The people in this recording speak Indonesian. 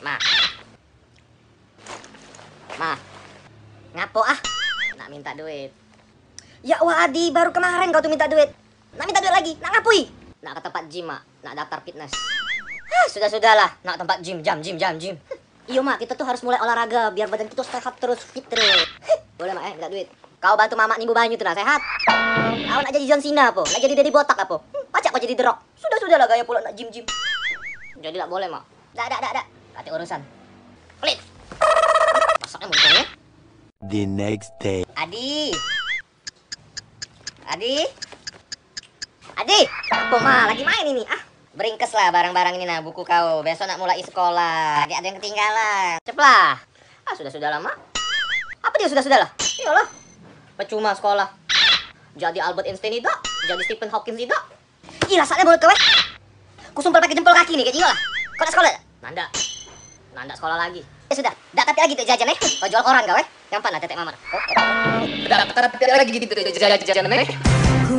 Ma. Ma. Ngapo ah? Nak minta duit. Ya Wadi, baru kemarin kau tuh minta duit. Nak minta duit lagi, nak ngapui? Nak ke tempat gym, Mak. Nak daftar fitness. Hah, sudah-sudahlah. Nak tempat gym, jam. Iya, Mak. Kita tuh harus mulai olahraga biar badan kita sehat terus, fit terus. Boleh, Mak, minta duit. Kau bantu Mama nimbu banyu tuh, nak sehat. Kau nak jadi John Cena apa? Nak jadi Daddy Botak apa? Pacak kau jadi The Rock. Sudah-sudahlah gaya pula nak gym. Jadi tak boleh, Mak. Dak. Kata urusan. Pelit. Masaknya mulutnya. The next day. Adi. Apa Ma? Lagi main ini. Ah, beringkes lah barang-barang ini nah, buku kau. Besok nak mulai sekolah. Ada yang ketinggalan. Ceplah. Ah, sudah lama. Apa dia sudah-sudahlah? Iyalah. Percuma sekolah. Jadi Albert Einstein tidak, jadi Stephen Hawking tidak. Ih, rasanya mulut kau. Kusumpel pakai jempol kaki nih, kayak gila. Kau nak sekolah? Nanda sekolah lagi. Sudah, dak tapi lagi tuh jajan kau jual koran kau Yang mana tetek mamar? Dak tapi lagi gitu jajan Ku